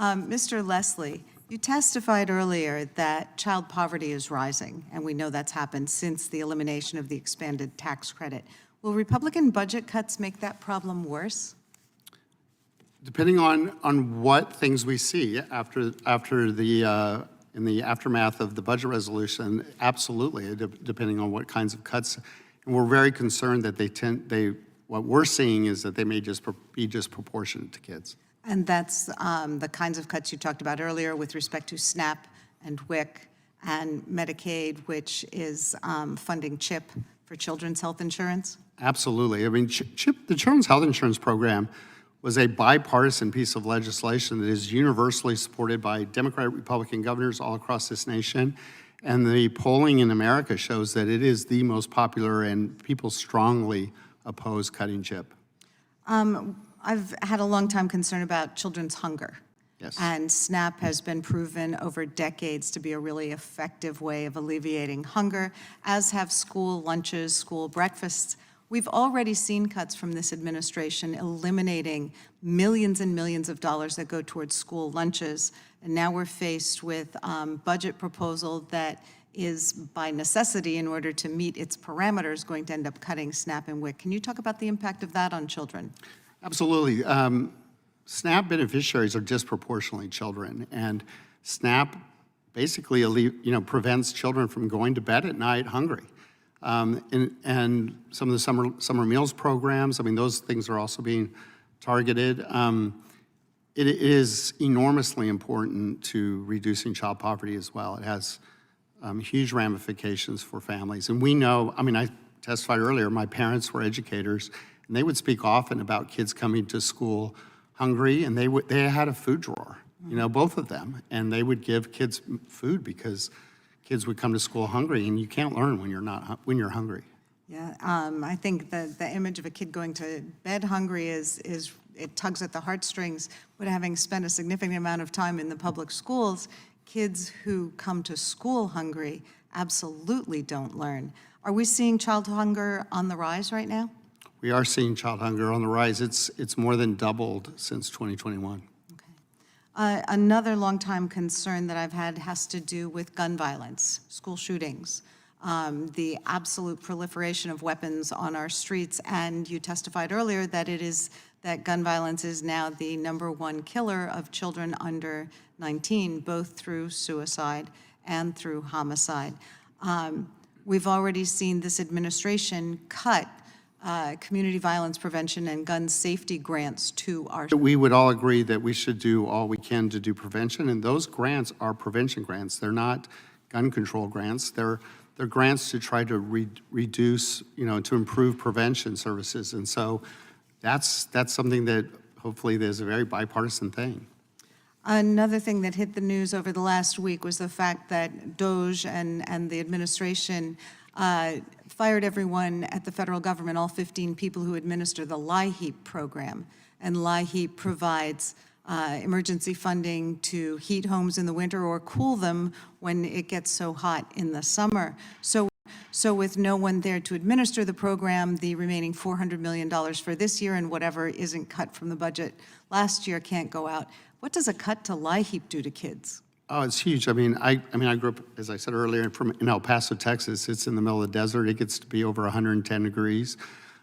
Mr. Lesley, you testified earlier that child poverty is rising, and we know that's happened since the elimination of the expanded tax credit. Will Republican budget cuts make that problem worse? Depending on what things we see after the in the aftermath of the budget resolution, absolutely, depending on what kinds of cuts. And we're very concerned that what we're seeing is that they may just be disproportionate to kids. And that's the kinds of cuts you talked about earlier with respect to SNAP and WIC and Medicaid, which is funding CHIP for children's health insurance? Absolutely. I mean, CHIP, the Children's Health Insurance Program, was a bipartisan piece of legislation that is universally supported by Democratic, Republican governors all across this nation. And the polling in America shows that it is the most popular, and people strongly oppose cutting CHIP. I've had a long time concern about children's hunger. Yes. And SNAP has been proven over decades to be a really effective way of alleviating hunger, as have school lunches, school breakfasts. We've already seen cuts from this administration eliminating millions and millions of dollars that go towards school lunches. And now we're faced with a budget proposal that is, by necessity, in order to meet its parameters, going to end up cutting SNAP and WIC. Can you talk about the impact of that on children? Absolutely. SNAP beneficiaries are disproportionately children, and SNAP basically prevents children from going to bed at night hungry. And some of the summer meals programs, I mean, those things are also being targeted. It is enormously important to reducing child poverty as well. It has huge ramifications for families. And we know, I mean, I testified earlier, my parents were educators, and they would speak often about kids coming to school hungry, and they had a food drawer, both of them, and they would give kids food because kids would come to school hungry, and you can't learn when you're hungry. Yeah, I think the image of a kid going to bed hungry it tugs at the heartstrings. But having spent a significant amount of time in the public schools, kids who come to school hungry absolutely don't learn. Are we seeing child hunger on the rise right now? We are seeing child hunger on the rise. It's more than doubled since 2021. Another longtime concern that I've had has to do with gun violence, school shootings, the absolute proliferation of weapons on our streets. And you testified earlier that gun violence is now the #1 killer of children under 19, both through suicide and through homicide. We've already seen this administration cut community violence prevention and gun safety grants to our... We would all agree that we should do all we can to do prevention, and those grants are prevention grants. They're not gun control grants. They're grants to try to reduce, to improve prevention services. And so that's something that hopefully there's a very bipartisan thing. Another thing that hit the news over the last week was the fact that DOJ and the administration fired everyone at the federal government, all 15 people who administer the LIHEAP program. And LIHEAP provides emergency funding to heat homes in the winter or cool them when it gets so hot in the summer. So with no one there to administer the program, the remaining $400 million for this year and whatever isn't cut from the budget last year can't go out. What does a cut to LIHEAP do to kids? Oh, it's huge. I mean, I grew up, as I said earlier, in El Paso, Texas. It's in the middle of the desert. It gets to be over 110 degrees.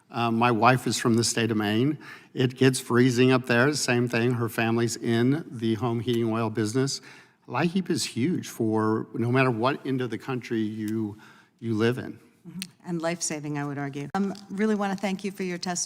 My wife is from the state of Maine. It gets freezing up there. Same thing. Her family's in the home heating oil business. LIHEAP is huge for no matter what end of the country you live in. And life-saving, I would argue. Really want to thank you for your testimony.